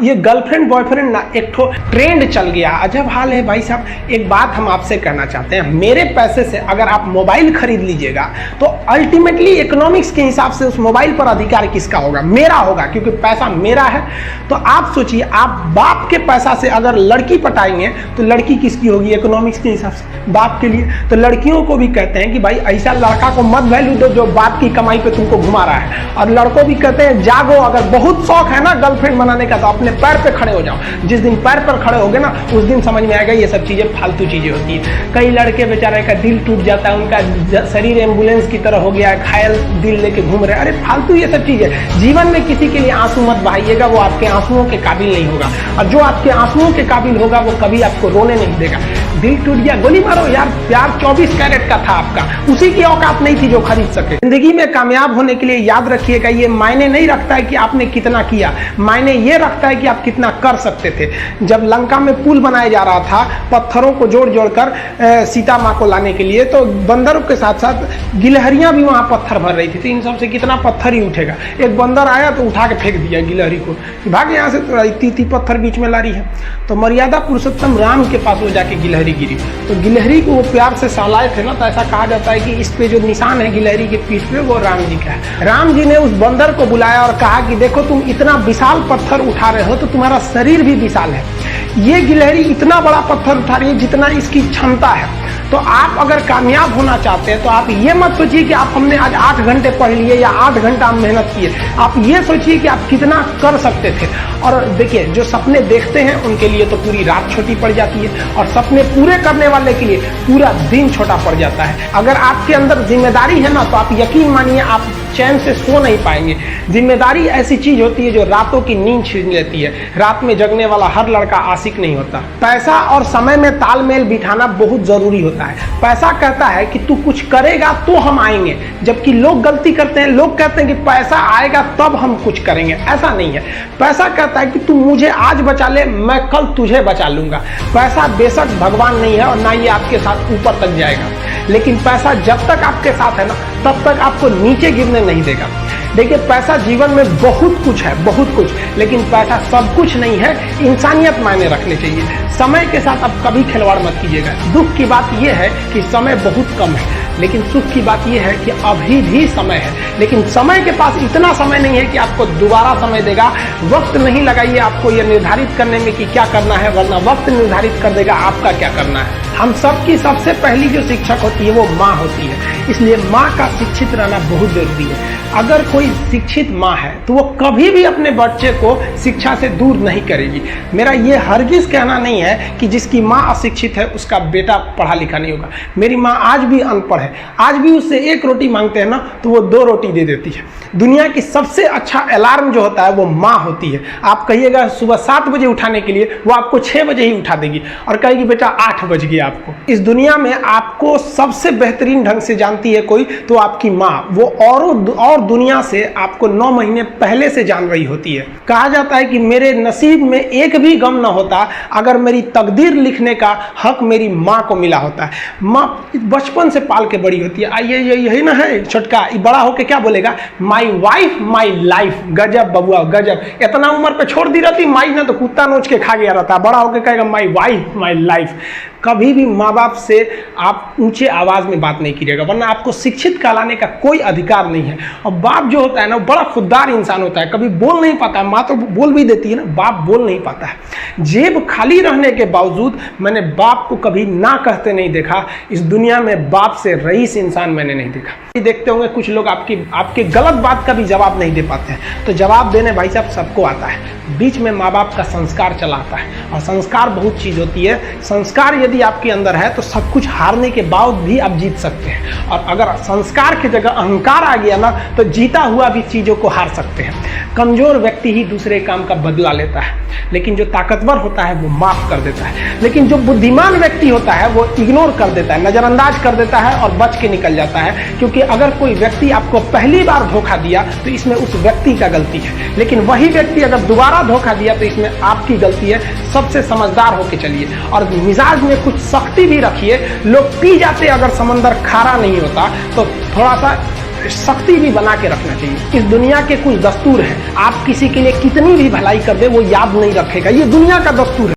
ये girlfriend boyfriend ना एक ठो ट्रेंड चल गया, अजब हाल है भाई साहब। एक बात हम आपसे कहना चाहते हैं, मेरे पैसे से अगर आप मोबाइल खरीद लीजिएगा तो अल्टीमेटली इकोनॉमिक्स के हिसाब से उस मोबाइल पर अधिकार किसका होगा? मेरा होगा, क्योंकि पैसा मेरा है। तो आप सोचिए, आप बाप के पैसा से अगर लड़की पटाएंगे तो लड़की किसकी होगी? इकोनॉमिक्स के हिसाब से बाप के लिए। तो लड़कियों को भी कहते हैं कि भाई ऐसा लड़का को मत वैल्यू दो जो बाप की कमाई पे तुमको घुमा रहा है। और लड़कों भी कहते हैं जागो, अगर बहुत शौक है ना गर्लफ्रेंड बनाने का तो अपने पैर पे खड़े हो जाओ। जिस दिन पैर पर खड़े होगे ना उस दिन समझ में आएगा ये सब चीजें फालतू चीजें होती है। कई लड़के बेचारे का दिल टूट जाता है, उनका शरीर एम्बुलेंस की तरह हो गया है, घायल दिल लेके घूम रहे हैं। अरे फालतू ये सब चीजें। जीवन में किसी के लिए आंसू मत बहाइएगा, वो आपके आंसुओं के काबिल नहीं होगा। और जो आपके आंसुओं के काबिल होगा वो कभी आपको रोने नहीं देगा। दिल टूट गया, गोली मारो यार, प्यार 24 कैरेट का था आपका, उसी की औकात नहीं थी जो खरीद सके। जिंदगी में कामयाब होने के लिए याद रखिएगा, ये मायने नहीं रखता है कि आपने कितना किया, मायने ये रखता है कि आप कितना कर सकते थे। जब लंका में पुल बनाया जा रहा था पत्थरों को जोड़ जोड़ कर सीता माँ को लाने के लिए, तो बंदरों के साथ साथ गिलहरियां भी वहां पत्थर भर रही थी। तो इन सब से कितना पत्थर ही उठेगा। एक बंदर आया तो उठा के फेंक दिया गिलहरी को, भाग यहाँ से, तो इतनी पत्थर बीच में ला रही है। तो मर्यादा पुरुषोत्तम राम के पास वो जाके गिलहरी गिरी, तो गिलहरी को वो प्यार से सहलाए थे ना, तो ऐसा कहा जाता है कि इस पे जो निशान है गिलहरी के पीठ पे वो राम जी का है। राम जी ने उस बंदर को बुलाया और कहा कि देखो तुम इतना विशाल पत्थर उठा रहे हो तो तुम्हारा शरीर भी विशाल है, ये गिलहरी इतना बड़ा पत्थर उठा रही है जितना इसकी क्षमता है। तो आप अगर कामयाब होना चाहते हैं तो आप ये मत सोचिए कि आप हमने आज 8 घंटे पढ़ लिए या 8 घंटा हम मेहनत किए, आप ये सोचिए कि आप कितना कर सकते थे। और देखिए, जो सपने देखते हैं उनके लिए तो पूरी रात छोटी पड़ जाती है, और सपने पूरे करने वाले के लिए पूरा दिन छोटा पड़ जाता है। अगर आपके अंदर जिम्मेदारी है ना, तो आप यकीन मानिए आप चैन से सो नहीं पाएंगे। जिम्मेदारी ऐसी चीज होती है जो रातों की नींद छीन लेती है। रात में जगने वाला हर लड़का आशिक नहीं होता। पैसा और समय में तालमेल बिठाना बहुत जरूरी होता है। पैसा कहता है कि तू कुछ करेगा तो हम आएंगे, जबकि लोग गलती करते हैं, लोग कहते हैं कि पैसा आएगा तब हम कुछ करेंगे। ऐसा नहीं है। पैसा कहता है कि तू मुझे आज बचा ले, मैं कल तुझे बचा लूंगा। पैसा बेशक भगवान नहीं है और ना ये आपके साथ ऊपर तक जाएगा, लेकिन पैसा जब तक आपके साथ है ना तब तक आपको नीचे गिरने नहीं देगा। देखिए, पैसा जीवन में बहुत कुछ है, बहुत कुछ, लेकिन पैसा सब कुछ नहीं है। इंसानियत मायने रखनी चाहिए। समय के साथ आप कभी खिलवाड़ मत कीजिएगा। दुख की बात यह है कि समय बहुत कम है, लेकिन सुख की बात यह है कि अभी भी समय है। लेकिन समय के पास इतना समय नहीं है कि आपको दोबारा समय देगा। वक्त नहीं लगाइए आपको यह निर्धारित करने में कि क्या करना है, वरना वक्त निर्धारित कर देगा आपका क्या करना है। हम सबकी सबसे पहली जो शिक्षक होती है वो माँ होती है, इसलिए माँ का शिक्षित रहना बहुत जरूरी है। अगर कोई शिक्षित माँ है तो वो कभी भी अपने बच्चे को शिक्षा से दूर नहीं करेगी। मेरा ये हरगिज कहना नहीं है कि जिसकी माँ अशिक्षित है उसका बेटा पढ़ा लिखा नहीं होगा। मेरी माँ आज भी अनपढ़ है, आज भी उससे 1 रोटी मांगते हैं ना तो वो 2 रोटी दे देती है। दुनिया की सबसे अच्छा अलार्म जो होता है वो माँ होती है। आप कहिएगा सुबह 7 बजे उठाने के लिए, वो आपको 6 बजे ही उठा देगी और कहेगी बेटा 8 बज गया आपको। इस दुनिया में आपको सबसे बेहतरीन ढंग से जानती है कोई तो आपकी माँ। वो और दुनिया से आपको 9 महीने पहले से जान रही होती है। कहा जाता है कि मेरे नसीब में एक भी गम ना होता अगर मेरी तकदीर लिखने का हक मेरी माँ को मिला होता है। माँ बचपन से पाल के बड़ी होती है। आइए यही ना है छोटका, बड़ा होके क्या बोलेगा? My wife my life. गजब बबुआ गजब। इतना उम्र पे छोड़ दी रहती माई ना तो कुत्ता नोच के खा गया रहता, बड़ा होके कहेगा माई वाइफ माई लाइफ। कभी भी माँ बाप से आप ऊंचे आवाज में बात नहीं कीजिएगा, वरना आपको शिक्षित कहलाने का कोई अधिकार नहीं है। और बाप जो होता है ना वो बड़ा खुददार इंसान होता है, कभी बोल नहीं पाता है। माँ तो बोल भी देती है ना, बाप बोल नहीं पाता है। जेब खाली रहने के बावजूद मैंने बाप को कभी ना कहते नहीं देखा। इस दुनिया में बाप से रईस इंसान मैंने नहीं देखा। देखते होंगे कुछ लोग आपके गलत बात का भी जवाब नहीं दे पाते हैं, तो जवाब देने भाई साहब सबको आता है। बीच में माँ बाप का संस्कार चला आता है, और संस्कार बहुत चीज होती है। संस्कार यदि आपके अंदर है तो सब कुछ हारने के बाद भी आप जीत सकते हैं, और अगर संस्कार की जगह अहंकार आ गया ना तो जीता हुआ भी चीजों को हार सकते हैं। कमजोर व्यक्ति ही दूसरे काम का बदला लेता है, लेकिन जो ताकतवर होता है वो माफ कर देता है। लेकिन जो बुद्धिमान व्यक्ति होता है वो इग्नोर कर देता है, नजरअंदाज कर देता है और बच के निकल जाता है। क्योंकि अगर कोई व्यक्ति आपको पहली बार धोखा दिया तो इसमें उस व्यक्ति का गलती है, लेकिन वही व्यक्ति अगर दोबारा धोखा दिया तो इसमें आपकी गलती है। सबसे समझदार होके चलिए, और मिजाज में कुछ सख्ती भी रखिए। लोग पी जाते अगर समंदर खारा नहीं होता तो थोड़ा सा शक्ति भी बना के रखना चाहिए। इस दुनिया के कुछ दस्तूर हैं, आप किसी के लिए कितनी भी भलाई कर दे वो याद नहीं रखेगा, ये दुनिया का दस्तूर है।